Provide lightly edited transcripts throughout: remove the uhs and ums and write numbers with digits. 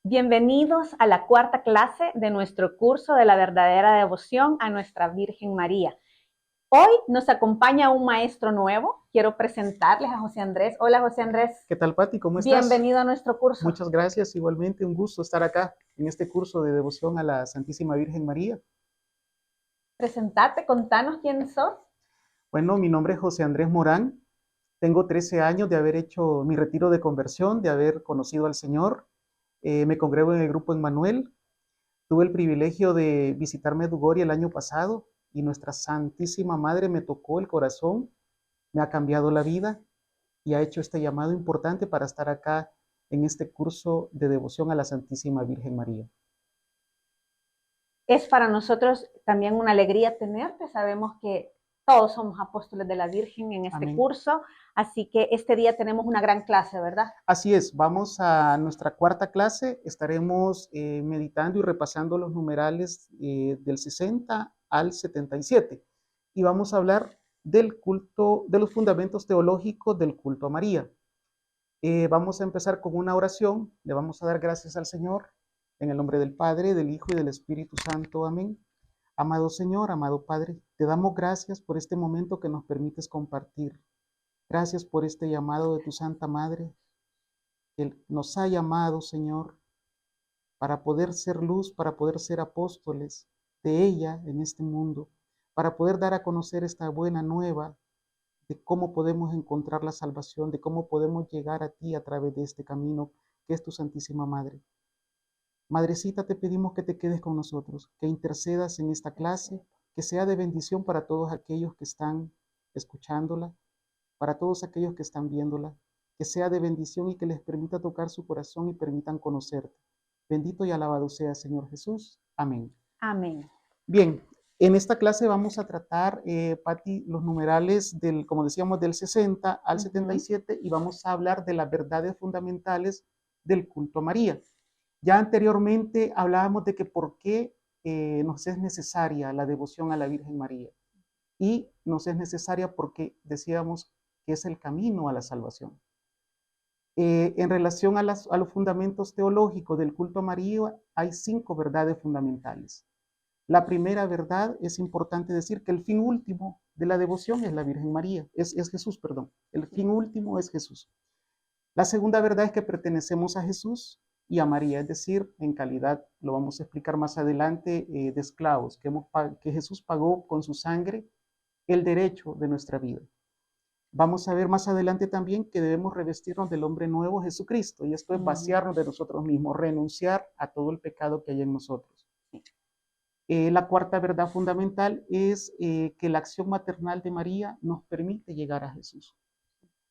Bienvenidos a la cuarta clase de nuestro curso de la verdadera devoción a nuestra Virgen María. Hoy nos acompaña un maestro nuevo. Quiero presentarles a José Andrés. Hola, José Andrés. ¿Qué tal, Pati? ¿Cómo estás? Bienvenido a nuestro curso. Muchas gracias. Igualmente, un gusto estar acá en este curso de devoción a la Santísima Virgen María. Presentate, contanos quién sos. Bueno, mi nombre es José Andrés Morán. Tengo 13 años de haber hecho mi retiro de conversión, de haber conocido al Señor. Me congrego en el grupo Emmanuel. Tuve el privilegio de visitar Medjugorje el año pasado y nuestra Santísima Madre me tocó el corazón, me ha cambiado la vida y ha hecho este llamado importante para estar acá en este curso de devoción a la Santísima Virgen María. Es para nosotros también una alegría tenerte. Sabemos que todos somos apóstoles de la Virgen en este curso, así que este día tenemos una gran clase, ¿verdad? Así es, vamos a nuestra cuarta clase. Estaremos meditando y repasando los numerales del 60 al 77 y vamos a hablar del culto, de los fundamentos teológicos del culto a María. Vamos a empezar con una oración. Le vamos a dar gracias al Señor en el nombre del Padre, del Hijo y del Espíritu Santo. Amén. Amado Señor, amado Padre, te damos gracias por este momento que nos permites compartir. Gracias por este llamado de tu Santa Madre, que nos ha llamado, Señor, para poder ser luz, para poder ser apóstoles de ella en este mundo, para poder dar a conocer esta buena nueva de cómo podemos encontrar la salvación, de cómo podemos llegar a ti a través de este camino que es tu Santísima Madre. Madrecita, te pedimos que te quedes con nosotros, que intercedas en esta clase, que sea de bendición para todos aquellos que están escuchándola, para todos aquellos que están viéndola, que sea de bendición y que les permita tocar su corazón y permitan conocerte. Bendito y alabado sea, Señor Jesús. Amén. Amén. Bien, en esta clase vamos a tratar, Pati, los numerales del, como decíamos, del 60 al 77 y vamos a hablar de las verdades fundamentales del culto a María. Ya anteriormente hablábamos de que por qué nos es necesaria la devoción a la Virgen María. Y nos es necesaria porque decíamos que es el camino a la salvación. En relación a los fundamentos teológicos del culto a María, hay 5 verdades fundamentales. La primera verdad, es importante decir que el fin último de la devoción es la Virgen María, es Jesús, perdón. El fin último es Jesús. La segunda verdad es que pertenecemos a Jesús y a María, es decir, en calidad, lo vamos a explicar más adelante, de esclavos, que Jesús pagó con su sangre el derecho de nuestra vida. Vamos a ver más adelante también que debemos revestirnos del hombre nuevo, Jesucristo, y esto es vaciarnos de nosotros mismos, renunciar a todo el pecado que hay en nosotros. La cuarta verdad fundamental es que la acción maternal de María nos permite llegar a Jesús.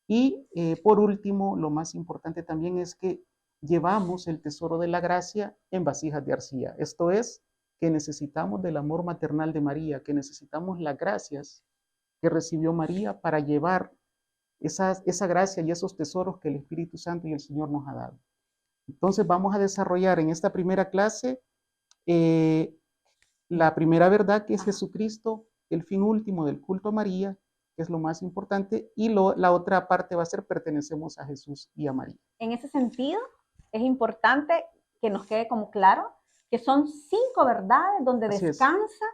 Y por último, lo más importante también es que llevamos el tesoro de la gracia en vasijas de arcilla. Esto es, que necesitamos del amor maternal de María, que necesitamos las gracias que recibió María para llevar esa gracia y esos tesoros que el Espíritu Santo y el Señor nos ha dado. Entonces vamos a desarrollar en esta primera clase la primera verdad, que es Jesucristo, el fin último del culto a María, que es lo más importante, y la otra parte va a ser pertenecemos a Jesús y a María. En ese sentido, es importante que nos quede como claro que son 5 verdades donde Así descansa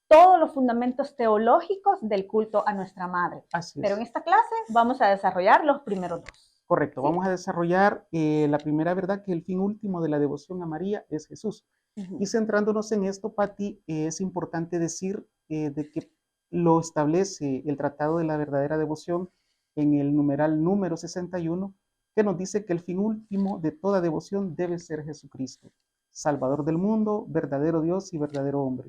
todos los fundamentos teológicos del culto a nuestra Madre. Así Pero es. en esta clase vamos a desarrollar los primeros 2. Correcto, ¿sí? Vamos a desarrollar la primera verdad, que el fin último de la devoción a María es Jesús. Y centrándonos en esto, Pati, es importante decir de que lo establece el Tratado de la Verdadera Devoción en el numeral número 61, que nos dice que el fin último de toda devoción debe ser Jesucristo, Salvador del mundo, verdadero Dios y verdadero hombre.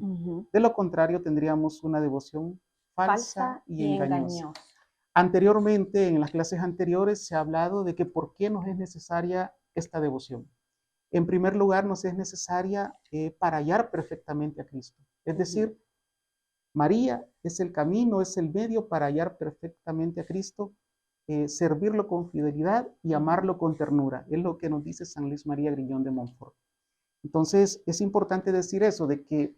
De lo contrario, tendríamos una devoción falsa y engañosa. Anteriormente, en las clases anteriores, se ha hablado de que por qué nos es necesaria esta devoción. En primer lugar, nos es necesaria para hallar perfectamente a Cristo. Es decir, María es el camino, es el medio para hallar perfectamente a Cristo, servirlo con fidelidad y amarlo con ternura. Es lo que nos dice San Luis María Grignion de Montfort. Entonces, es importante decir eso, de que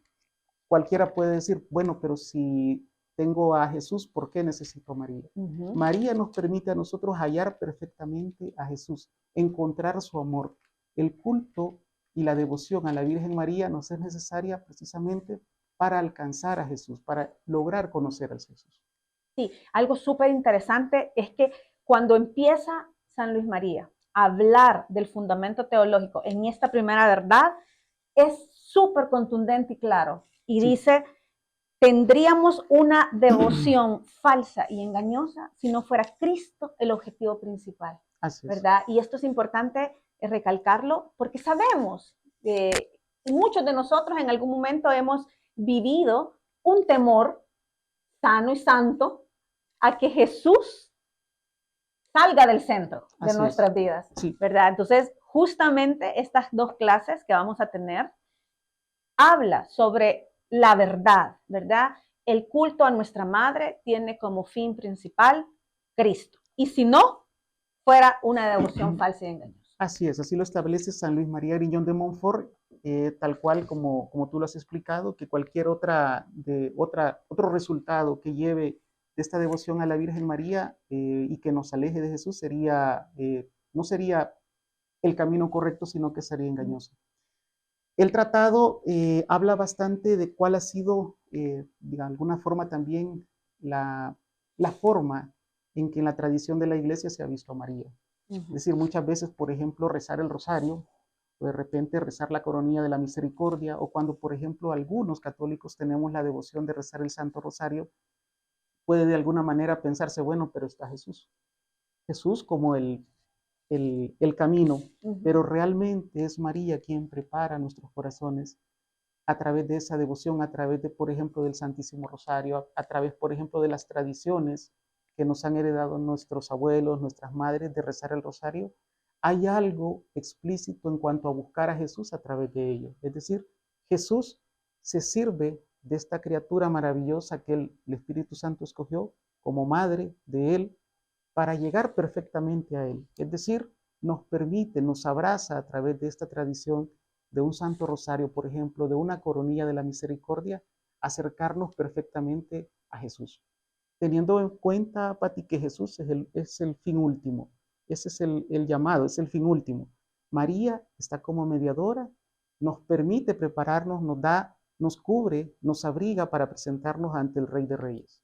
cualquiera puede decir, bueno, pero si tengo a Jesús, ¿por qué necesito a María? María nos permite a nosotros hallar perfectamente a Jesús, encontrar su amor. El culto y la devoción a la Virgen María nos es necesaria precisamente para alcanzar a Jesús, para lograr conocer a Jesús. Sí, algo súper interesante es que cuando empieza San Luis María a hablar del fundamento teológico en esta primera verdad, es súper contundente y claro. Y Sí. dice, tendríamos una devoción falsa y engañosa si no fuera Cristo el objetivo principal. Así es. ¿Verdad? Y esto es importante recalcarlo porque sabemos, muchos de nosotros en algún momento hemos vivido un temor sano y santo a que Jesús salga del centro de nuestras vidas, sí. ¿verdad? Entonces, justamente estas dos clases que vamos a tener habla sobre la verdad, ¿verdad? El culto a nuestra madre tiene como fin principal Cristo. Y si no, fuera una devoción falsa y engañosa. Así es, así lo establece San Luis María Griñón de Montfort, tal cual como tú lo has explicado, que cualquier otro resultado que lleve de esta devoción a la Virgen María y que nos aleje de Jesús no sería el camino correcto, sino que sería engañoso. El tratado habla bastante de cuál ha sido, de alguna forma también, la forma en que en la tradición de la Iglesia se ha visto a María. Es decir, muchas veces, por ejemplo, rezar el rosario, o de repente rezar la coronilla de la misericordia, o cuando, por ejemplo, algunos católicos tenemos la devoción de rezar el Santo Rosario, puede de alguna manera pensarse, bueno, pero está Jesús. Jesús como el camino, pero realmente es María quien prepara nuestros corazones a través de esa devoción, a través de, por ejemplo, del Santísimo Rosario, a través, por ejemplo, de las tradiciones que nos han heredado nuestros abuelos, nuestras madres, de rezar el rosario. Hay algo explícito en cuanto a buscar a Jesús a través de ello. Es decir, Jesús se sirve de esta criatura maravillosa que el Espíritu Santo escogió como madre de él para llegar perfectamente a él. Es decir, nos permite, nos abraza a través de esta tradición de un Santo Rosario, por ejemplo, de una coronilla de la misericordia, acercarnos perfectamente a Jesús. Teniendo en cuenta, Pati, que Jesús es el fin último. Ese es el llamado, es el fin último. María está como mediadora, nos permite prepararnos, nos cubre, nos abriga para presentarnos ante el Rey de Reyes.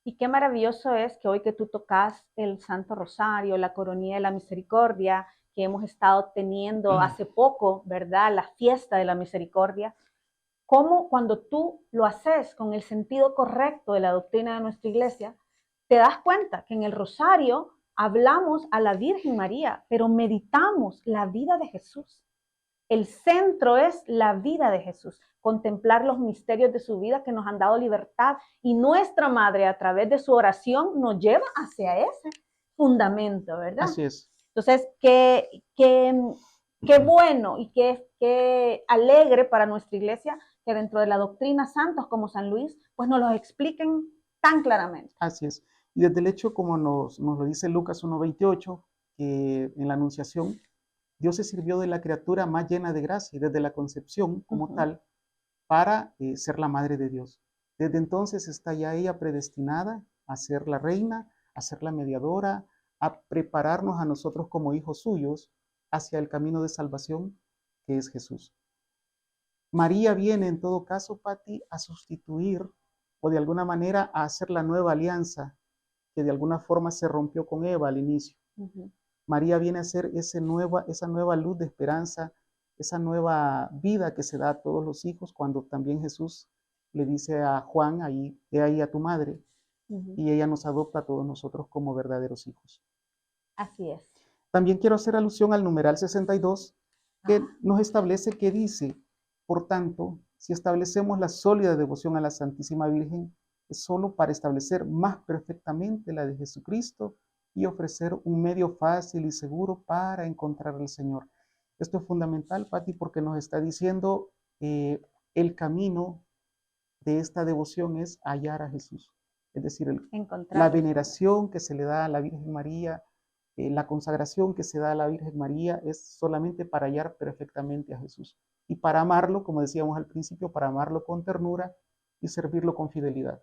Y qué maravilloso es que hoy que tú tocas el Santo Rosario, la Coronilla de la Misericordia, que hemos estado teniendo hace poco, ¿verdad? La fiesta de la misericordia, cómo cuando tú lo haces con el sentido correcto de la doctrina de nuestra iglesia, te das cuenta que en el Rosario hablamos a la Virgen María, pero meditamos la vida de Jesús. El centro es la vida de Jesús, contemplar los misterios de su vida que nos han dado libertad y nuestra madre a través de su oración nos lleva hacia ese fundamento, ¿verdad? Así es. Entonces, qué bueno y qué alegre para nuestra iglesia que dentro de la doctrina santos como San Luis, pues nos lo expliquen tan claramente. Así es. Y desde el hecho, como nos lo dice Lucas 1:28, que en la Anunciación, Dios se sirvió de la criatura más llena de gracia, desde la concepción como tal, para ser la madre de Dios. Desde entonces está ya ella predestinada a ser la reina, a ser la mediadora, a prepararnos a nosotros como hijos suyos hacia el camino de salvación que es Jesús. María viene en todo caso, Pati, a sustituir o de alguna manera a hacer la nueva alianza que de alguna forma se rompió con Eva al inicio. María viene a ser esa nueva luz de esperanza, esa nueva vida que se da a todos los hijos cuando también Jesús le dice a Juan, he ahí a tu madre, y ella nos adopta a todos nosotros como verdaderos hijos. Así es. También quiero hacer alusión al numeral 62, que nos establece que dice, por tanto, si establecemos la sólida devoción a la Santísima Virgen, es solo para establecer más perfectamente la de Jesucristo y ofrecer un medio fácil y seguro para encontrar al Señor. Esto es fundamental, Pati, porque nos está diciendo el camino de esta devoción es hallar a Jesús. Es decir, la veneración que se le da a la Virgen María, la consagración que se da a la Virgen María es solamente para hallar perfectamente a Jesús. Y para amarlo, como decíamos al principio, para amarlo con ternura y servirlo con fidelidad.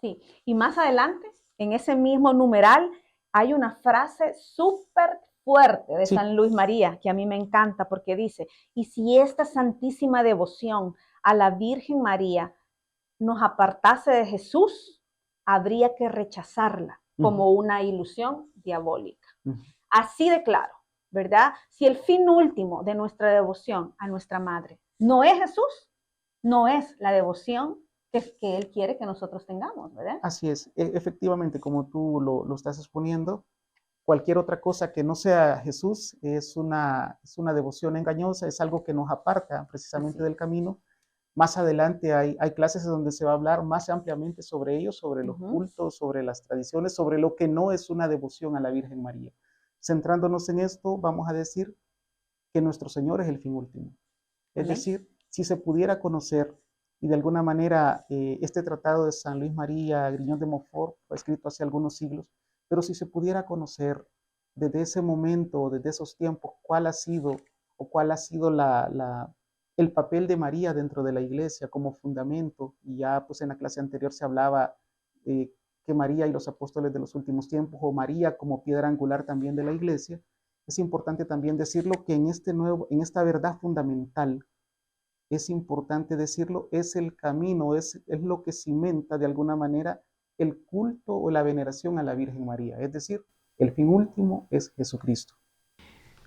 Sí, y más adelante, en ese mismo numeral, hay una frase súper fuerte de Sí. San Luis María, que a mí me encanta porque dice, y si esta santísima devoción a la Virgen María nos apartase de Jesús, habría que rechazarla como una ilusión diabólica. Así de claro, ¿verdad? Si el fin último de nuestra devoción a nuestra Madre no es Jesús, no es la devoción que Él quiere que nosotros tengamos, ¿verdad? Así es, efectivamente, como tú lo estás exponiendo, cualquier otra cosa que no sea Jesús es una devoción engañosa, es algo que nos aparta precisamente del camino. Más adelante hay clases donde se va a hablar más ampliamente sobre ello, sobre los cultos, sobre las tradiciones, sobre lo que no es una devoción a la Virgen María. Centrándonos en esto, vamos a decir que nuestro Señor es el fin último. Es decir, si se pudiera conocer, y de alguna manera este tratado de San Luis María Griñón de Montfort fue escrito hace algunos siglos, pero si se pudiera conocer desde ese momento, desde esos tiempos, cuál ha sido el papel de María dentro de la iglesia como fundamento, y ya pues en la clase anterior se hablaba que María y los apóstoles de los últimos tiempos, o María como piedra angular también de la iglesia, es importante también decirlo que en esta verdad fundamental, es importante decirlo, es el camino, es lo que cimenta de alguna manera el culto o la veneración a la Virgen María. Es decir, el fin último es Jesucristo.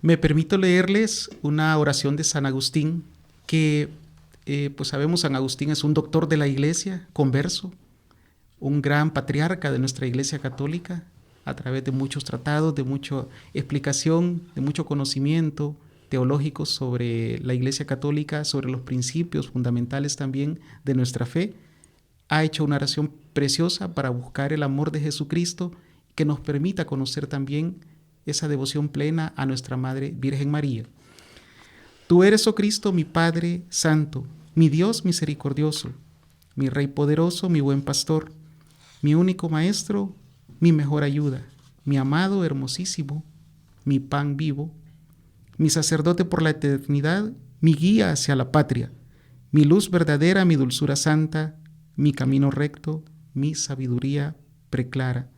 Me permito leerles una oración de San Agustín, que pues sabemos San Agustín es un doctor de la iglesia, converso, un gran patriarca de nuestra iglesia católica, a través de muchos tratados, de mucha explicación, de mucho conocimiento teológico sobre la iglesia católica, sobre los principios fundamentales también de nuestra fe. Ha hecho una oración preciosa para buscar el amor de Jesucristo que nos permita conocer también esa devoción plena a nuestra Madre Virgen María. Tú eres, oh Cristo, mi Padre Santo, mi Dios misericordioso, mi Rey poderoso, mi buen pastor, mi único Maestro, mi mejor ayuda, mi amado hermosísimo, mi pan vivo, mi sacerdote por la eternidad, mi guía hacia la patria, mi luz verdadera, mi dulzura santa, mi camino recto, mi sabiduría preclara,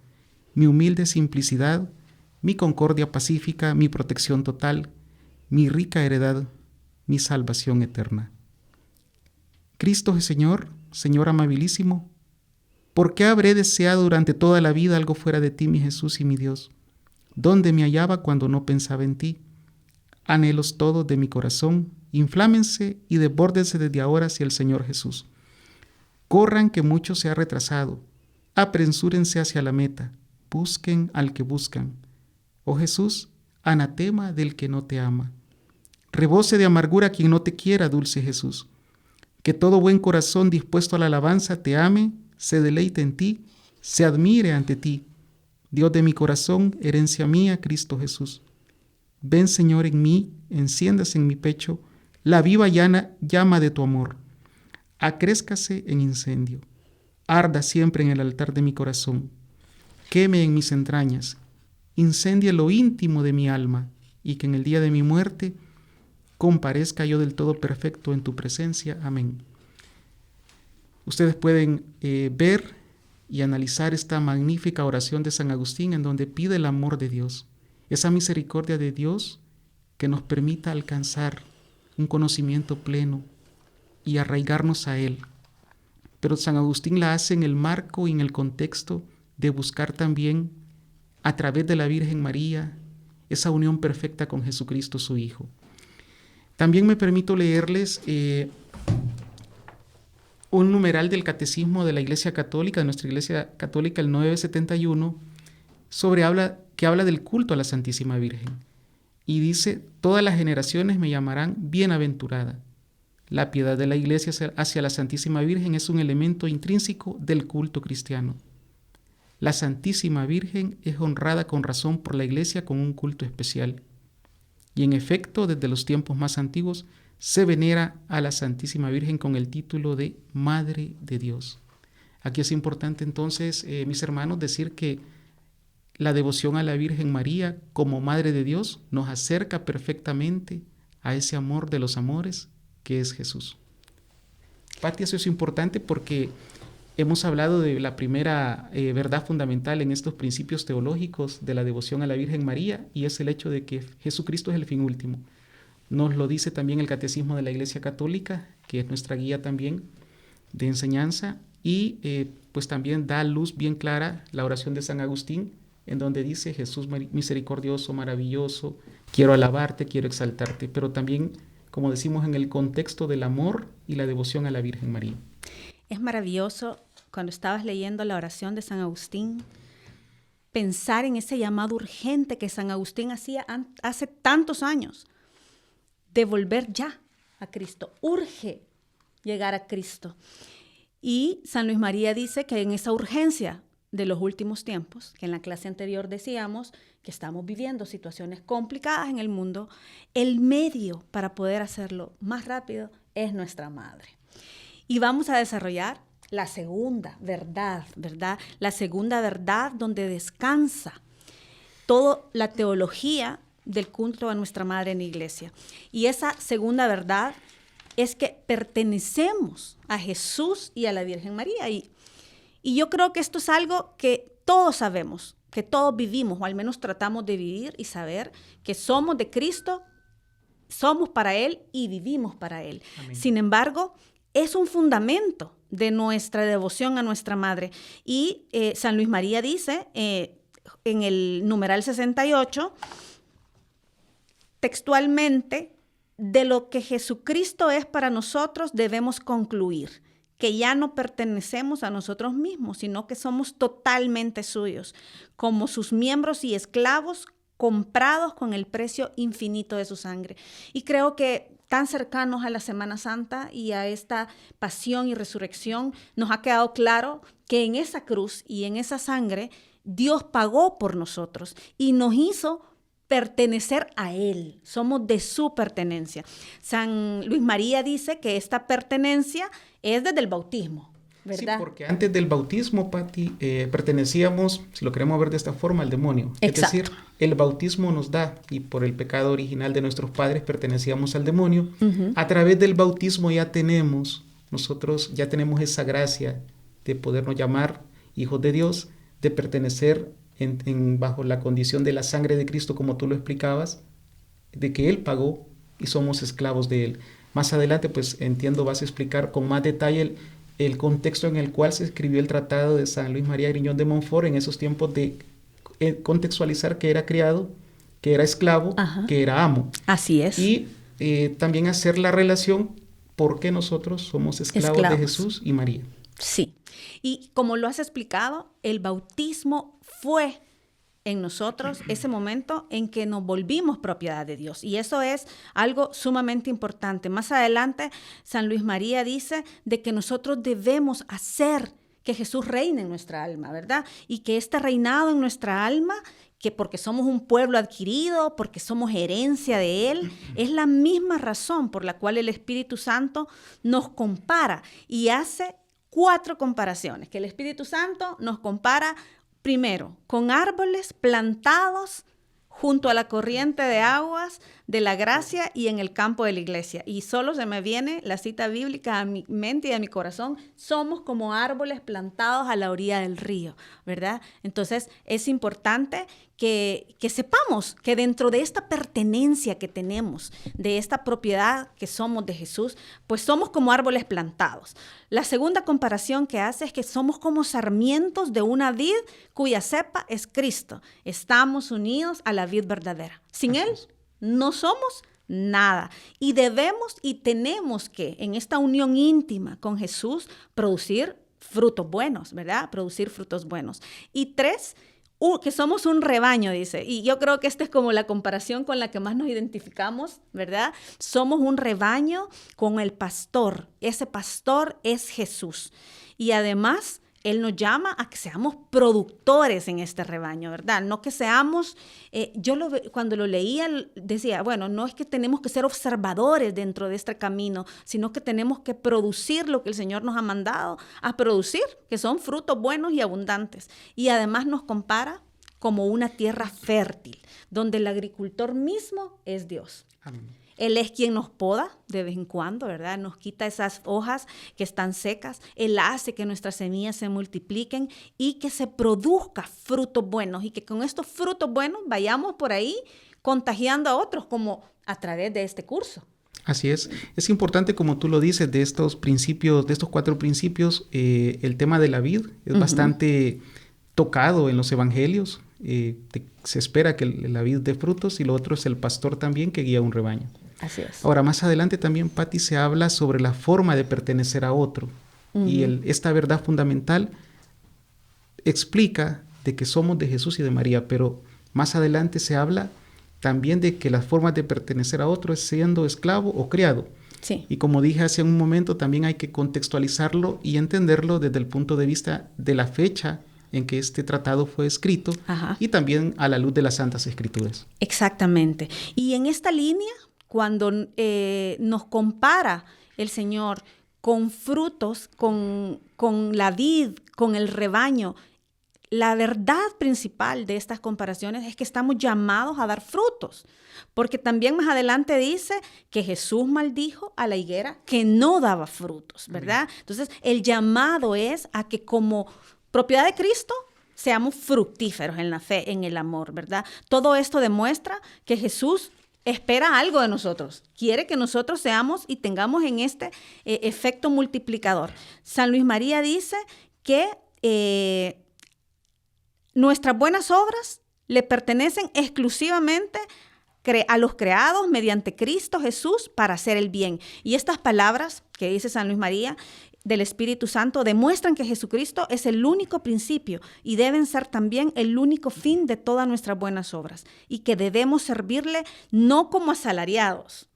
mi humilde simplicidad, mi concordia pacífica, mi protección total, mi rica heredad, mi salvación eterna. Cristo Señor, Señor amabilísimo, ¿por qué habré deseado durante toda la vida algo fuera de ti, mi Jesús y mi Dios? ¿Dónde me hallaba cuando no pensaba en ti? Anhelos todos de mi corazón, inflámense y desbórdense desde ahora hacia el Señor Jesús. Corran que mucho se ha retrasado, apresúrense hacia la meta, busquen al que buscan. Oh Jesús, anatema del que no te ama. Rebose de amargura quien no te quiera, dulce Jesús. Que todo buen corazón dispuesto a la alabanza te ame, se deleite en ti, se admire ante ti. Dios de mi corazón, herencia mía, Cristo Jesús. Ven, Señor, en mí, enciéndase en mi pecho la viva llama de tu amor. Acrézcase en incendio, arda siempre en el altar de mi corazón. Queme en mis entrañas, incendie lo íntimo de mi alma, y que en el día de mi muerte comparezca yo del todo perfecto en tu presencia. Amén. Ustedes pueden ver y analizar esta magnífica oración de San Agustín en donde pide el amor de Dios, esa misericordia de Dios que nos permita alcanzar un conocimiento pleno y arraigarnos a Él. Pero San Agustín la hace en el marco y en el contexto de buscar también a través de la Virgen María esa unión perfecta con Jesucristo su Hijo. También me permito leerles un numeral del Catecismo de la Iglesia Católica, de nuestra Iglesia Católica, el 971, que habla del culto a la Santísima Virgen. Y dice, todas las generaciones me llamarán bienaventurada. La piedad de la Iglesia hacia la Santísima Virgen es un elemento intrínseco del culto cristiano. La Santísima Virgen es honrada con razón por la Iglesia con un culto especial. Y en efecto, desde los tiempos más antiguos, se venera a la Santísima Virgen con el título de Madre de Dios. Aquí es importante entonces, mis hermanos, decir que la devoción a la Virgen María como Madre de Dios nos acerca perfectamente a ese amor de los amores que es Jesús. Pati, eso es importante porque hemos hablado de la primera verdad fundamental en estos principios teológicos de la devoción a la Virgen María, y es el hecho de que Jesucristo es el fin último. Nos lo dice también el Catecismo de la Iglesia Católica, que es nuestra guía también de enseñanza, y pues también da luz bien clara la oración de San Agustín, en donde dice: Jesús misericordioso, maravilloso, quiero alabarte, quiero exaltarte, pero también, como decimos, en el contexto del amor y la devoción a la Virgen María. Es maravilloso, cuando estabas leyendo la oración de San Agustín, pensar en ese llamado urgente que San Agustín hacía hace tantos años, de volver ya a Cristo. Urge llegar a Cristo. Y San Luis María dice que en esa urgencia de los últimos tiempos, que en la clase anterior decíamos que estamos viviendo situaciones complicadas en el mundo, el medio para poder hacerlo más rápido es nuestra Madre. Y vamos a desarrollar la segunda verdad, ¿verdad? La segunda verdad donde descansa toda la teología del culto a nuestra Madre en la Iglesia. Y esa segunda verdad es que pertenecemos a Jesús y a la Virgen María. Y yo creo que esto es algo que todos sabemos, que todos vivimos, o al menos tratamos de vivir y saber que somos de Cristo, somos para Él y vivimos para Él. Amén. Sin embargo, es un fundamento de nuestra devoción a nuestra Madre. Y San Luis María dice en el numeral 68, textualmente: de lo que Jesucristo es para nosotros debemos concluir que ya no pertenecemos a nosotros mismos, sino que somos totalmente suyos, como sus miembros y esclavos comprados con el precio infinito de su sangre. Y creo que tan cercanos a la Semana Santa y a esta pasión y resurrección, nos ha quedado claro que en esa cruz y en esa sangre Dios pagó por nosotros y nos hizo pertenecer a Él. Somos de su pertenencia. San Luis María dice que esta pertenencia es desde el bautismo, ¿verdad? Sí, porque antes del bautismo, Pati, pertenecíamos, si lo queremos ver de esta forma, al demonio. Exacto. Es decir, el bautismo nos da, y por el pecado original de nuestros padres pertenecíamos al demonio. Uh-huh. A través del bautismo nosotros ya tenemos esa gracia de podernos llamar hijos de Dios, de pertenecer bajo la condición de la sangre de Cristo, como tú lo explicabas, de que Él pagó y somos esclavos de Él. Más adelante, pues entiendo, vas a explicar con más detalle el contexto en el cual se escribió el tratado de San Luis María Griñón de Montfort en esos tiempos, de contextualizar que era criado, que era esclavo, ajá, que era amo. Así es. Y también hacer la relación porque nosotros somos esclavos de Jesús y María. Sí. Y como lo has explicado, el bautismo fue en nosotros ese momento en que nos volvimos propiedad de Dios. Y eso es algo sumamente importante. Más adelante, San Luis María dice de que nosotros debemos hacer que Jesús reine en nuestra alma, ¿verdad? Y que este reinado en nuestra alma, que porque somos un pueblo adquirido, porque somos herencia de Él, es la misma razón por la cual el Espíritu Santo nos compara y hace 4 comparaciones, que el Espíritu Santo nos compara primero con árboles plantados junto a la corriente de aguas de la gracia y en el campo de la iglesia. Y solo se me viene la cita bíblica a mi mente y a mi corazón: somos como árboles plantados a la orilla del río, ¿verdad? Entonces es importante que sepamos que dentro de esta pertenencia que tenemos, de esta propiedad que somos de Jesús, pues somos como árboles plantados. La segunda comparación que hace es que somos como sarmientos de una vid cuya cepa es Cristo. Estamos unidos a la vid verdadera. Sin Él no somos nada. Y debemos y tenemos que, en esta unión íntima con Jesús, producir frutos buenos, ¿verdad? Producir frutos buenos. Y 3, que somos un rebaño, dice. Y yo creo que esta es como la comparación con la que más nos identificamos, ¿verdad? Somos un rebaño con el pastor. Ese pastor es Jesús. Y además, Él nos llama a que seamos productores en este rebaño, ¿verdad? No que seamos, cuando lo leía decía, bueno, no es que tenemos que ser observadores dentro de este camino, sino que tenemos que producir lo que el Señor nos ha mandado a producir, que son frutos buenos y abundantes. Y además nos compara como una tierra fértil, donde el agricultor mismo es Dios. Amén. Él es quien nos poda de vez en cuando, ¿verdad? Nos quita esas hojas que están secas. Él hace que nuestras semillas se multipliquen y que se produzca frutos buenos y que con estos frutos buenos vayamos por ahí contagiando a otros, como a través de este curso. Así es. Es importante, como tú lo dices, de estos principios, de estos 4 principios, el tema de la vid es bastante tocado en los evangelios. Se espera que la vid dé frutos y lo otro es el pastor también que guía un rebaño. Así es. Ahora, más adelante también, Patti, se habla sobre la forma de pertenecer a otro. Y esta verdad fundamental explica de que somos de Jesús y de María, pero más adelante se habla también de que las formas de pertenecer a otro es siendo esclavo o criado. Sí. Y como dije hace un momento, también hay que contextualizarlo y entenderlo desde el punto de vista de la fecha en que este tratado fue escrito. Ajá. Y también a la luz de las Santas Escrituras. Exactamente. Y en esta línea, cuando nos compara el Señor con frutos, con la vid, con el rebaño, la verdad principal de estas comparaciones es que estamos llamados a dar frutos, porque también más adelante dice que Jesús maldijo a la higuera que no daba frutos, ¿verdad? Entonces, el llamado es a que como propiedad de Cristo seamos fructíferos en la fe, en el amor, ¿verdad? Todo esto demuestra que Jesús espera algo de nosotros, quiere que nosotros seamos y tengamos en este efecto multiplicador. San Luis María dice que nuestras buenas obras le pertenecen exclusivamente a los creados mediante Cristo Jesús para hacer el bien. Y estas palabras que dice San Luis María del Espíritu Santo demuestran que Jesucristo es el único principio y deben ser también el único fin de todas nuestras buenas obras y que debemos servirle no como asalariados,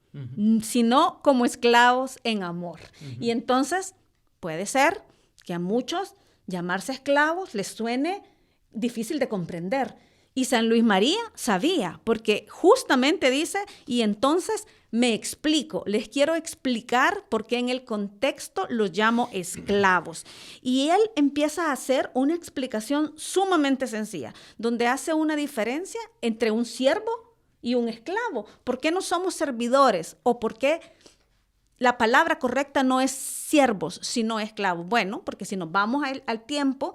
sino como esclavos en amor. Y entonces puede ser que a muchos llamarse esclavos les suene difícil de comprender. Y San Luis María sabía, porque justamente dice, y entonces me explico, les quiero explicar por qué en el contexto los llamo esclavos. Y él empieza a hacer una explicación sumamente sencilla, donde hace una diferencia entre un siervo y un esclavo. ¿Por qué no somos servidores? ¿O por qué la palabra correcta no es siervos, sino esclavos? Bueno, porque si nos vamos al tiempo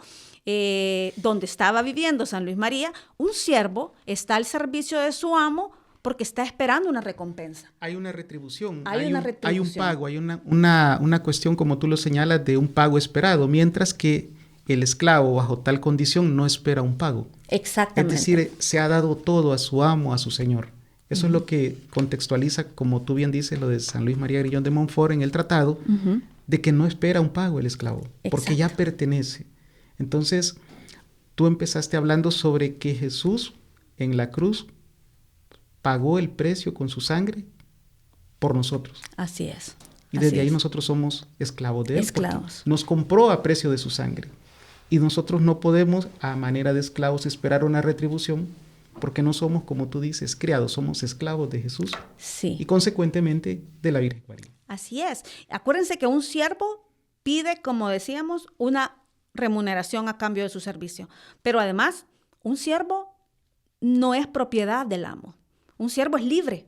donde estaba viviendo San Luis María, un siervo está al servicio de su amo porque está esperando una recompensa. Hay una retribución. Hay un pago, hay una cuestión, como tú lo señalas, de un pago esperado, mientras que el esclavo bajo tal condición no espera un pago. Exactamente. Es decir, se ha dado todo a su amo, a su señor. Eso es lo que contextualiza, como tú bien dices, lo de San Luis María Grillón de Montfort en el tratado, de que no espera un pago el esclavo, porque ya pertenece. Entonces, tú empezaste hablando sobre que Jesús en la cruz pagó el precio con su sangre por nosotros. Así es. Y desde ahí nosotros somos esclavos de Él. Esclavos. Nos compró a precio de su sangre. Y nosotros no podemos, a manera de esclavos, esperar una retribución, porque no somos, como tú dices, criados, somos esclavos de Jesús. Sí. Y consecuentemente de la Virgen María. Así es. Acuérdense que un siervo pide, como decíamos, una remuneración a cambio de su servicio. Pero además, un siervo no es propiedad del amo. Un siervo es libre.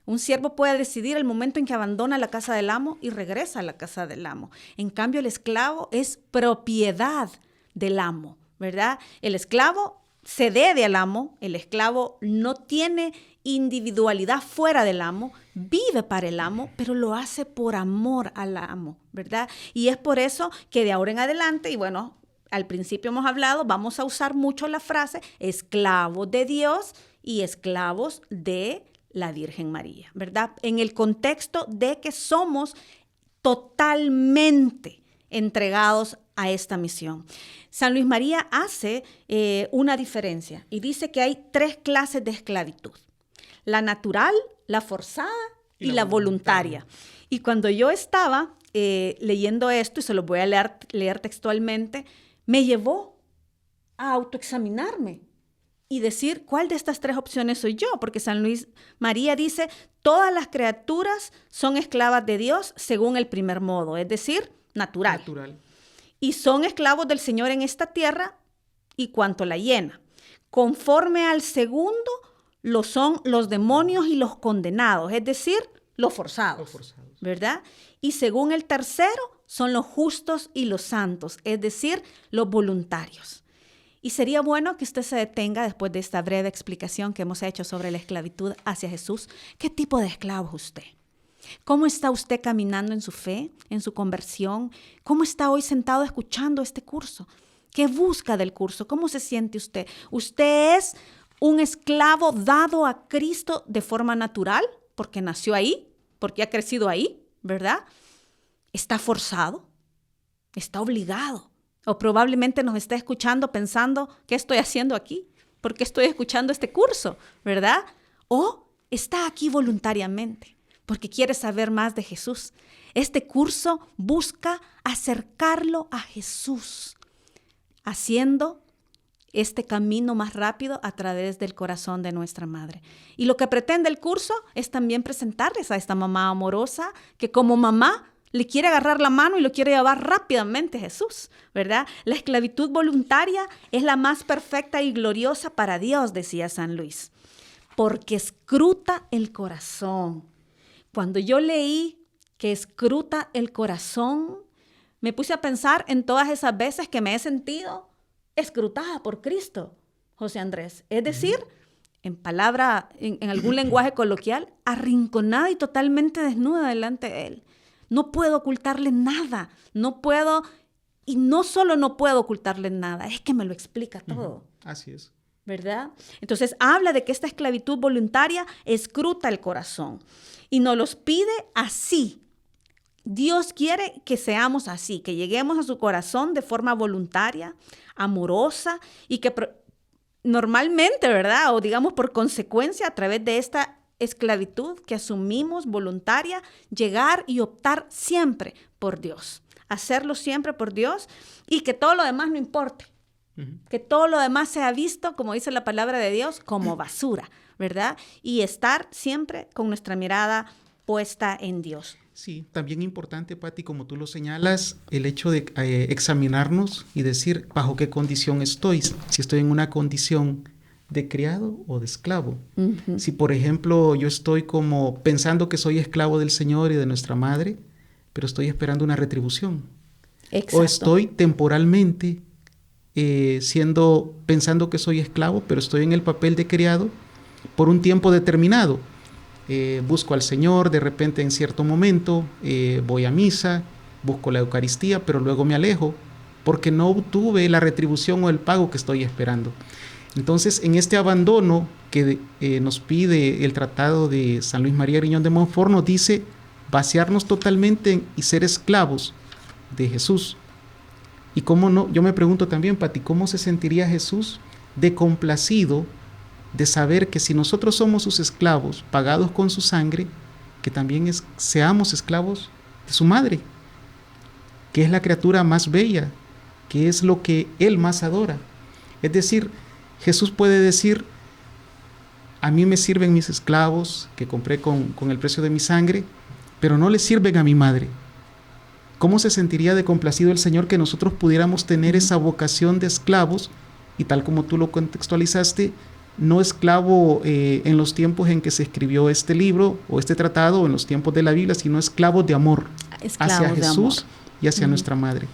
Un siervo puede decidir el momento en que abandona la casa del amo y regresa a la casa del amo. En cambio, el esclavo es propiedad del amo, ¿verdad? El esclavo se debe al amo, el esclavo no tiene individualidad fuera del amo, vive para el amo, pero lo hace por amor al amo, ¿verdad? Y es por eso que de ahora en adelante, y bueno, al principio hemos hablado, vamos a usar mucho la frase esclavos de Dios y esclavos de la Virgen María, ¿verdad? En el contexto de que somos totalmente entregados a esta misión. San Luis María hace una diferencia y dice que hay 3 clases de esclavitud: la natural, la forzada y la voluntaria. Y cuando yo estaba leyendo esto, y se lo voy a leer textualmente, me llevó a autoexaminarme y decir cuál de estas 3 opciones soy yo, porque San Luis María dice, todas las criaturas son esclavas de Dios según el primer modo, es decir, natural. Y son esclavos del Señor en esta tierra y cuanto la llena. Conforme al segundo, lo son los demonios y los condenados, es decir, los forzados, ¿verdad? Y según el tercero, son los justos y los santos, es decir, los voluntarios. Y sería bueno que usted se detenga después de esta breve explicación que hemos hecho sobre la esclavitud hacia Jesús. ¿Qué tipo de esclavo es usted? ¿Cómo está usted caminando en su fe, en su conversión? ¿Cómo está hoy sentado escuchando este curso? ¿Qué busca del curso? ¿Cómo se siente usted? ¿Usted es un esclavo dado a Cristo de forma natural, porque nació ahí, porque ha crecido ahí, ¿verdad? ¿Está forzado? ¿Está obligado? O probablemente nos está escuchando pensando, ¿qué estoy haciendo aquí? ¿Por qué estoy escuchando este curso? ¿Verdad? O está aquí voluntariamente, porque quiere saber más de Jesús. Este curso busca acercarlo a Jesús, haciendo este camino más rápido a través del corazón de nuestra madre. Y lo que pretende el curso es también presentarles a esta mamá amorosa que como mamá le quiere agarrar la mano y lo quiere llevar rápidamente a Jesús, ¿verdad? La esclavitud voluntaria es la más perfecta y gloriosa para Dios, decía San Luis, porque escruta el corazón. Cuando yo leí que escruta el corazón, me puse a pensar en todas esas veces que me he sentido escrutada por Cristo, José Andrés. Es decir, en algún lenguaje coloquial, arrinconada y totalmente desnuda delante de Él. No puedo ocultarle nada, y no solo no puedo ocultarle nada, es que me lo explica todo. Así es. ¿Verdad? Entonces habla de que esta esclavitud voluntaria escruta el corazón y nos los pide así. Dios quiere que seamos así, que lleguemos a su corazón de forma voluntaria, amorosa y que normalmente, ¿verdad? O digamos por consecuencia a través de esta esclavitud que asumimos voluntaria, llegar y optar siempre por Dios, hacerlo siempre por Dios y que todo lo demás no importe, que todo lo demás sea visto, como dice la palabra de Dios, como basura, ¿verdad? Y estar siempre con nuestra mirada puesta en Dios. Sí, también importante, Pati, como tú lo señalas, el hecho de examinarnos y decir bajo qué condición estoy, si estoy en una condición de criado o de esclavo. Si, por ejemplo, yo estoy como pensando que soy esclavo del Señor y de nuestra Madre, pero estoy esperando una retribución. Exacto. O estoy temporalmente pensando que soy esclavo, pero estoy en el papel de criado por un tiempo determinado. Busco al Señor de repente en cierto momento, voy a misa, busco la Eucaristía, pero luego me alejo porque no obtuve la retribución o el pago que estoy esperando. Entonces, en este abandono que nos pide el Tratado de San Luis María Griñón de Montfort, nos dice vaciarnos totalmente y ser esclavos de Jesús. Y cómo no, yo me pregunto también, Pati, ¿cómo se sentiría Jesús de complacido de saber que si nosotros somos sus esclavos, pagados con su sangre, que también seamos esclavos de su madre, que es la criatura más bella, que es lo que Él más adora? Es decir, Jesús puede decir, a mí me sirven mis esclavos que compré con el precio de mi sangre, pero no le sirven a mi madre. ¿Cómo se sentiría de complacido el Señor que nosotros pudiéramos tener esa vocación de esclavos? Y tal como tú lo contextualizaste, no esclavo en los tiempos en que se escribió este libro o este tratado o en los tiempos de la Biblia, sino esclavos de amor hacia Jesús y hacia nuestra madre.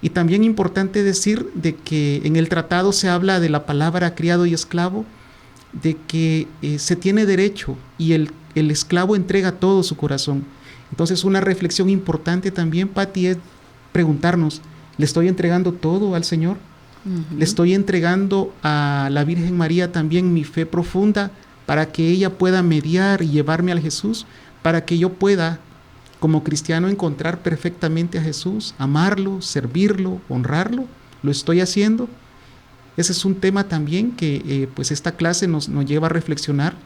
Y también importante decir de que en el tratado se habla de la palabra criado y esclavo, de que se tiene derecho y el esclavo entrega todo su corazón. Entonces una reflexión importante también, Pati, es preguntarnos, ¿le estoy entregando todo al Señor? ¿Le estoy entregando a la Virgen María también mi fe profunda para que ella pueda mediar y llevarme al Jesús? Para que yo pueda, como cristiano, encontrar perfectamente a Jesús, amarlo, servirlo, honrarlo. ¿Lo estoy haciendo? Ese es un tema también que pues esta clase nos lleva a reflexionar,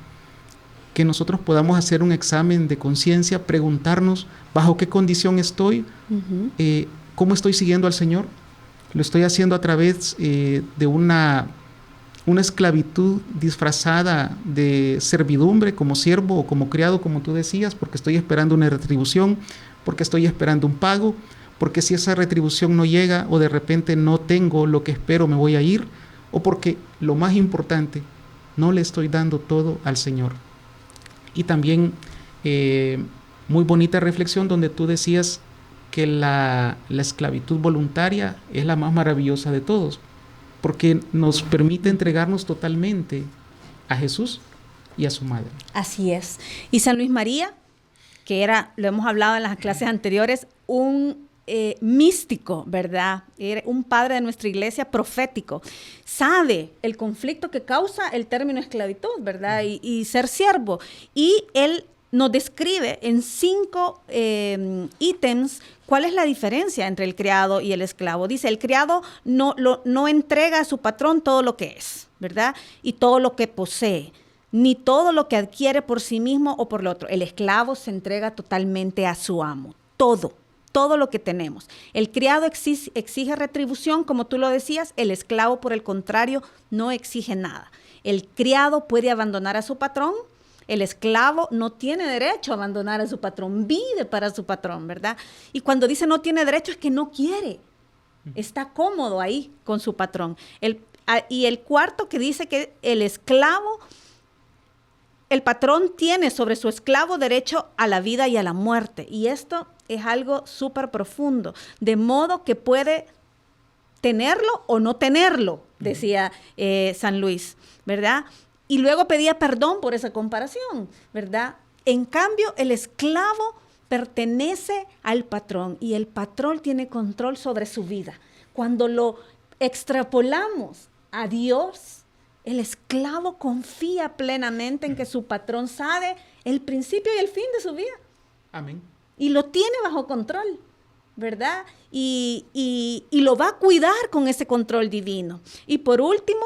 que nosotros podamos hacer un examen de conciencia, preguntarnos bajo qué condición estoy, cómo estoy siguiendo al Señor. Lo estoy haciendo a través de una esclavitud disfrazada de servidumbre, como siervo o como criado, como tú decías, porque estoy esperando una retribución, porque estoy esperando un pago, porque si esa retribución no llega o de repente no tengo lo que espero, me voy a ir, o porque lo más importante, no le estoy dando todo al Señor. Y también muy bonita reflexión donde tú decías que la esclavitud voluntaria es la más maravillosa de todos, porque nos permite entregarnos totalmente a Jesús y a su madre. Así es. Y San Luis María, que era, lo hemos hablado en las clases anteriores, un místico, ¿verdad? Era un padre de nuestra iglesia profético. Sabe el conflicto que causa el término esclavitud, ¿verdad? Y ser siervo. Y él nos describe en 5 ítems cuál es la diferencia entre el criado y el esclavo. Dice, el criado no entrega a su patrón todo lo que es, ¿verdad? Y todo lo que posee, ni todo lo que adquiere por sí mismo o por el otro. El esclavo se entrega totalmente a su amo, todo lo que tenemos. El criado exige retribución, como tú lo decías, el esclavo, por el contrario, no exige nada. El criado puede abandonar a su patrón, el esclavo no tiene derecho a abandonar a su patrón, vive para su patrón, ¿verdad? Y cuando dice no tiene derecho es que no quiere, está cómodo ahí con su patrón. Y el cuarto, que dice que el esclavo, el patrón tiene sobre su esclavo derecho a la vida y a la muerte. Y esto es algo súper profundo, de modo que puede tenerlo o no tenerlo, decía San Luis, ¿verdad? Y luego pedía perdón por esa comparación, ¿verdad? En cambio, el esclavo pertenece al patrón y el patrón tiene control sobre su vida. Cuando lo extrapolamos a Dios, el esclavo confía plenamente en que su patrón sabe el principio y el fin de su vida. Amén. Y lo tiene bajo control, ¿verdad? Y lo va a cuidar con ese control divino. Y por último,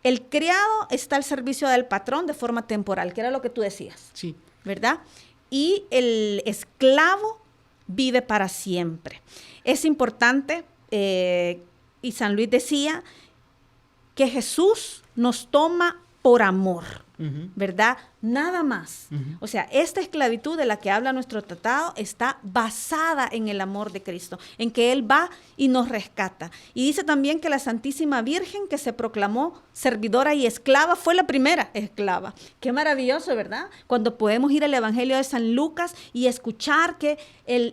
el criado está al servicio del patrón de forma temporal, que era lo que tú decías. Sí. ¿Verdad? Y el esclavo vive para siempre. Es importante, y San Luis decía, que Jesús nos toma por amor, ¿verdad? Nada más. O sea, esta esclavitud de la que habla nuestro tratado está basada en el amor de Cristo, en que Él va y nos rescata. Y dice también que la Santísima Virgen, que se proclamó servidora y esclava, fue la primera esclava. Qué maravilloso, ¿verdad? Cuando podemos ir al Evangelio de San Lucas y escuchar que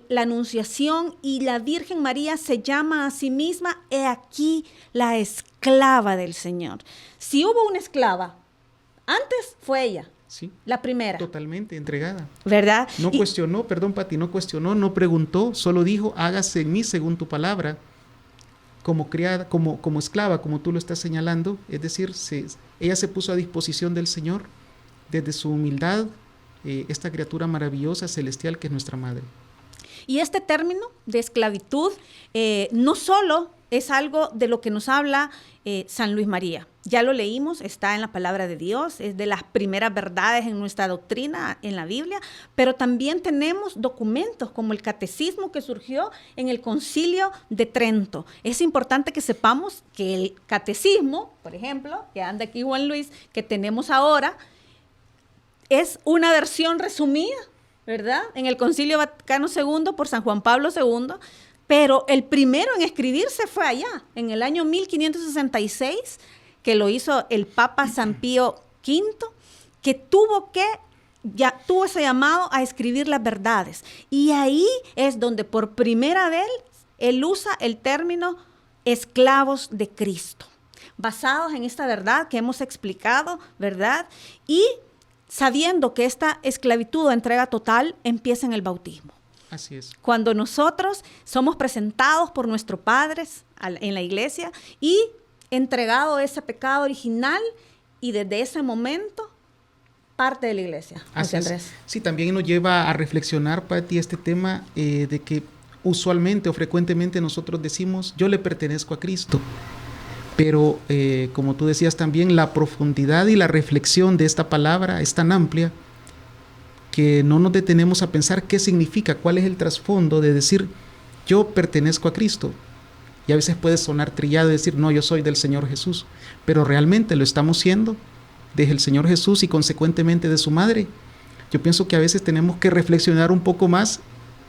la Anunciación y la Virgen María se llama a sí misma, he aquí la esclava del Señor. Si hubo una esclava, antes fue ella. Sí, la primera. Totalmente entregada. ¿Verdad? No cuestionó, perdón, Pati, no cuestionó, no preguntó, solo dijo, hágase en mí según tu palabra, como criada, como esclava, como tú lo estás señalando. Es decir, ella se puso a disposición del Señor desde su humildad, esta criatura maravillosa, celestial, que es nuestra madre. Y este término de esclavitud no solo es algo de lo que nos habla San Luis María. Ya lo leímos, está en la palabra de Dios, es de las primeras verdades en nuestra doctrina, en la Biblia, pero también tenemos documentos como el catecismo que surgió en el Concilio de Trento. Es importante que sepamos que el catecismo, por ejemplo, que anda aquí Juan Luis, que tenemos ahora, es una versión resumida, ¿verdad? En el Concilio Vaticano II por San Juan Pablo II, pero el primero en escribirse fue allá, en el año 1566, que lo hizo el Papa San Pío V, que tuvo ese llamado a escribir las verdades. Y ahí es donde por primera vez él usa el término esclavos de Cristo, basados en esta verdad que hemos explicado, ¿verdad? Y sabiendo que esta esclavitud o entrega total empieza en el bautismo. Así es. Cuando nosotros somos presentados por nuestros padres en la iglesia y entregado ese pecado original, y desde ese momento parte de la iglesia. Así es. Sí, también nos lleva a reflexionar, Pati, este tema de que usualmente o frecuentemente nosotros decimos, yo le pertenezco a Cristo. Pero, como tú decías también, la profundidad y la reflexión de esta palabra es tan amplia que no nos detenemos a pensar qué significa, cuál es el trasfondo de decir, yo pertenezco a Cristo. Y a veces puede sonar trillado decir, no, yo soy del Señor Jesús, pero realmente lo estamos siendo desde el Señor Jesús y consecuentemente de su madre. Yo pienso que a veces tenemos que reflexionar un poco más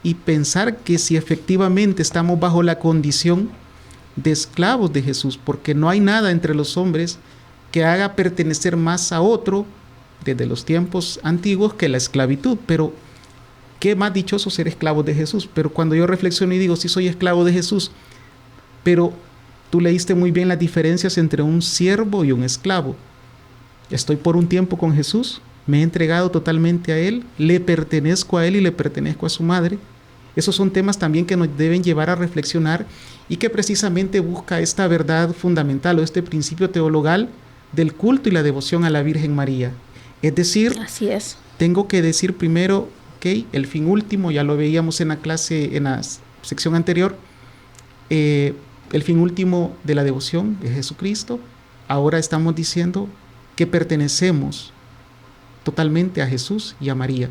y pensar que si efectivamente estamos bajo la condición de esclavos de Jesús, porque no hay nada entre los hombres que haga pertenecer más a otro desde los tiempos antiguos que la esclavitud. Pero qué más dichoso ser esclavo de Jesús. Pero cuando yo reflexiono y digo, sí soy esclavo de Jesús, pero tú leíste muy bien las diferencias entre un siervo y un esclavo. Estoy por un tiempo con Jesús, me he entregado totalmente a Él, le pertenezco a Él y le pertenezco a su madre. Esos son temas también que nos deben llevar a reflexionar y que precisamente busca esta verdad fundamental o este principio teologal del culto y la devoción a la Virgen María. Es decir, así es. Tengo que decir primero, el fin último, ya lo veíamos en la clase, en la sección anterior, el fin último de la devoción es Jesucristo. Ahora estamos diciendo que pertenecemos totalmente a Jesús y a María.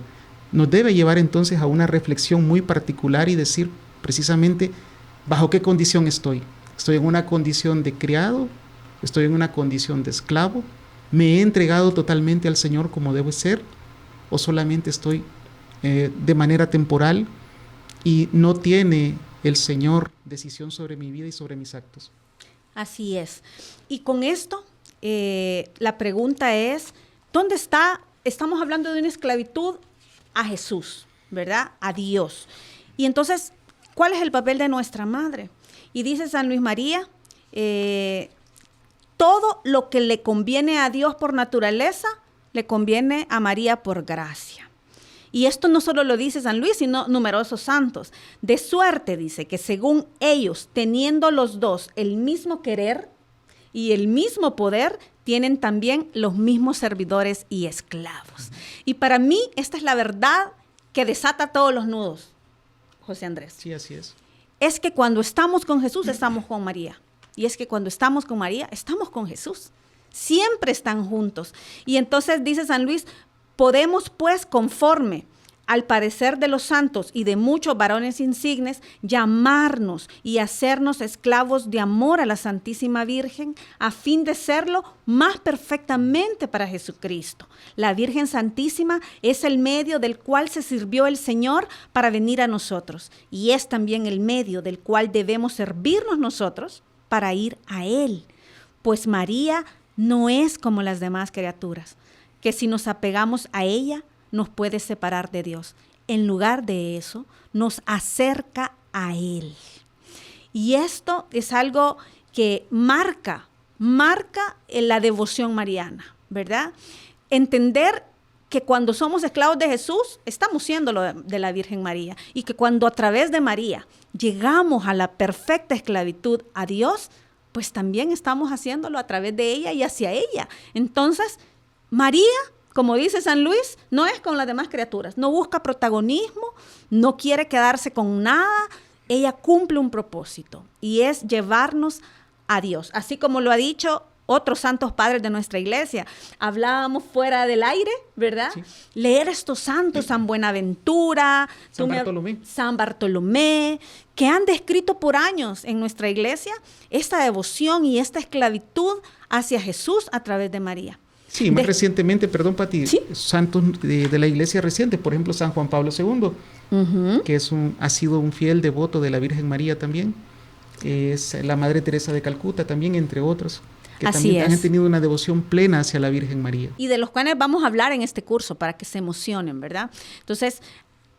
Nos debe llevar entonces a una reflexión muy particular y decir precisamente bajo qué condición estoy. ¿Estoy en una condición de criado? ¿Estoy en una condición de esclavo? ¿Me he entregado totalmente al Señor como debo ser? ¿O solamente estoy de manera temporal y no tiene el Señor decisión sobre mi vida y sobre mis actos? Así es. Y con esto, la pregunta es, ¿dónde está? Estamos hablando de una esclavitud a Jesús, ¿verdad? A Dios. Y entonces, ¿cuál es el papel de nuestra madre? Y dice San Luis María, todo lo que le conviene a Dios por naturaleza, le conviene a María por gracia. Y esto no solo lo dice San Luis, sino numerosos santos. De suerte, dice, que según ellos, teniendo los dos el mismo querer y el mismo poder, tienen también los mismos servidores y esclavos. Y para mí, esta es la verdad que desata todos los nudos, José Andrés. Sí, así es. Es que cuando estamos con Jesús, estamos con María. Y es que cuando estamos con María, estamos con Jesús. Siempre están juntos. Y entonces dice San Luis, podemos pues conforme al parecer de los santos y de muchos varones insignes, llamarnos y hacernos esclavos de amor a la Santísima Virgen a fin de serlo más perfectamente para Jesucristo. La Virgen Santísima es el medio del cual se sirvió el Señor para venir a nosotros y es también el medio del cual debemos servirnos nosotros para ir a Él. Pues María no es como las demás criaturas, que si nos apegamos a ella, nos puede separar de Dios. En lugar de eso, nos acerca a Él. Y esto es algo que marca la devoción mariana, ¿verdad? Entender que cuando somos esclavos de Jesús, estamos siendo lo de la Virgen María. Y que cuando a través de María llegamos a la perfecta esclavitud a Dios, pues también estamos haciéndolo a través de ella y hacia ella. Entonces, María, como dice San Luis, no es como las demás criaturas, no busca protagonismo, no quiere quedarse con nada, ella cumple un propósito y es llevarnos a Dios, así como lo ha dicho otros santos padres de nuestra iglesia. Hablábamos fuera del aire, ¿verdad? Sí. Leer estos santos, San Buenaventura, San Bartolomé, que han descrito por años en nuestra iglesia esta devoción y esta esclavitud hacia Jesús a través de María. Sí, más recientemente, perdón, Pati, ¿sí? Santos de la iglesia reciente, por ejemplo, San Juan Pablo II, que ha sido un fiel devoto de la Virgen María también, es la Madre Teresa de Calcuta también, entre otros, que así también es. Han tenido una devoción plena hacia la Virgen María. Y de los cuales vamos a hablar en este curso para que se emocionen, ¿verdad? Entonces,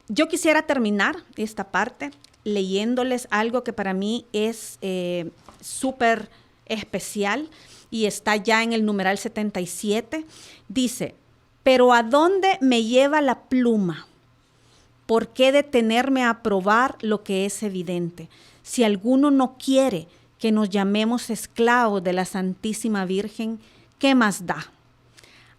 yo quisiera terminar esta parte leyéndoles algo que para mí es súper especial, y está ya en el numeral 77, dice, pero ¿a dónde me lleva la pluma? ¿Por qué detenerme a probar lo que es evidente? Si alguno no quiere que nos llamemos esclavos de la Santísima Virgen, ¿qué más da?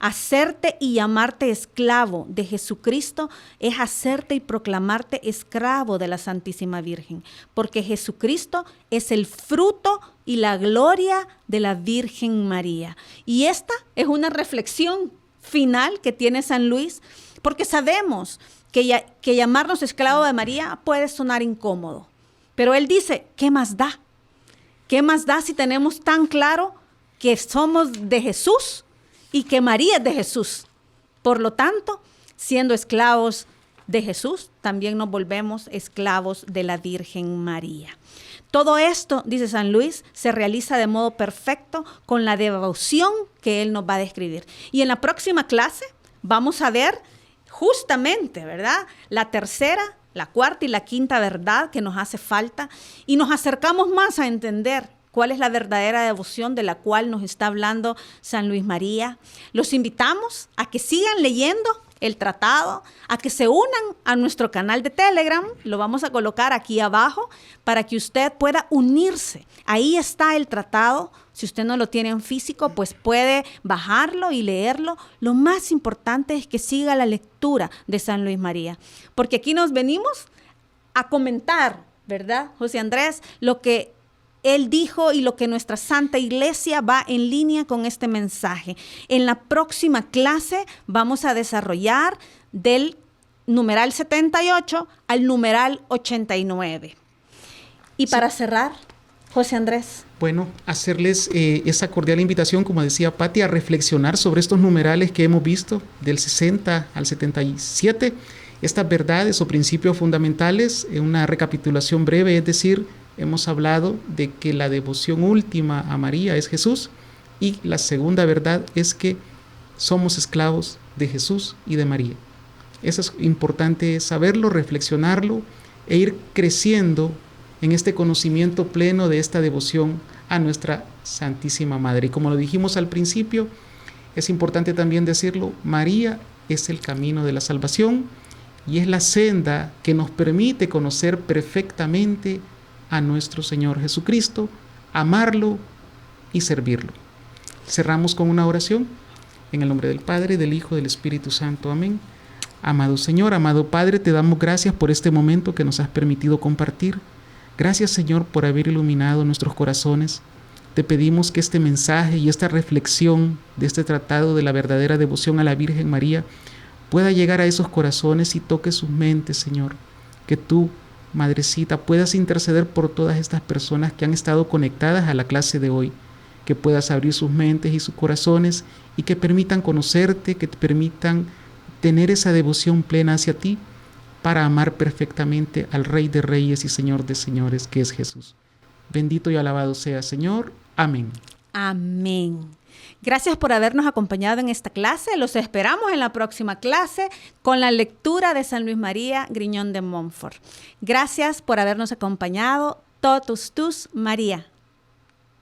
Hacerte y llamarte esclavo de Jesucristo es hacerte y proclamarte esclavo de la Santísima Virgen, porque Jesucristo es el fruto y la gloria de la Virgen María. Y esta es una reflexión final que tiene San Luis, porque sabemos que llamarnos esclavo de María puede sonar incómodo, pero él dice, ¿qué más da? ¿Qué más da si tenemos tan claro que somos de Jesús y que María es de Jesús? Por lo tanto, siendo esclavos de Jesús, también nos volvemos esclavos de la Virgen María. Todo esto, dice San Luis, se realiza de modo perfecto con la devoción que él nos va a describir. Y en la próxima clase vamos a ver justamente, ¿verdad?, la tercera, la cuarta y la quinta verdad que nos hace falta, y nos acercamos más a entender cuál es la verdadera devoción de la cual nos está hablando San Luis María. Los invitamos a que sigan leyendo el tratado, a que se unan a nuestro canal de Telegram, lo vamos a colocar aquí abajo para que usted pueda unirse. Ahí está el tratado. Si usted no lo tiene en físico, pues puede bajarlo y leerlo. Lo más importante es que siga la lectura de San Luis María, porque aquí nos venimos a comentar, ¿verdad, José Andrés?, lo que él dijo y lo que nuestra Santa Iglesia va en línea con este mensaje. En la próxima clase vamos a desarrollar del numeral 78 al numeral 89. Y para cerrar, José Andrés. Bueno, hacerles esa cordial invitación, como decía Patti, a reflexionar sobre estos numerales que hemos visto del 60 al 77. Estas verdades o principios fundamentales, en una recapitulación breve, es decir, hemos hablado de que la devoción última a María es Jesús, y la segunda verdad es que somos esclavos de Jesús y de María. Eso es importante saberlo, reflexionarlo e ir creciendo en este conocimiento pleno de esta devoción a nuestra Santísima Madre. Y como lo dijimos al principio, es importante también decirlo, María es el camino de la salvación y es la senda que nos permite conocer perfectamente a nuestro Señor Jesucristo, amarlo y servirlo. Cerramos con una oración. En el nombre del Padre, del Hijo, del Espíritu Santo. Amén. Amado Señor, amado Padre, te damos gracias por este momento que nos has permitido compartir. Gracias, Señor, por haber iluminado nuestros corazones. Te pedimos que este mensaje y esta reflexión de este tratado de la verdadera devoción a la Virgen María pueda llegar a esos corazones y toque sus mentes, Señor. Que tú, Madrecita, puedas interceder por todas estas personas que han estado conectadas a la clase de hoy, que puedas abrir sus mentes y sus corazones y que permitan conocerte, que te permitan tener esa devoción plena hacia ti para amar perfectamente al Rey de Reyes y Señor de Señores, que es Jesús. Bendito y alabado sea, Señor. Amén. Amén. Gracias por habernos acompañado en esta clase. Los esperamos en la próxima clase con la lectura de San Luis María Griñón de Montfort. Gracias por habernos acompañado. Totus tus, María.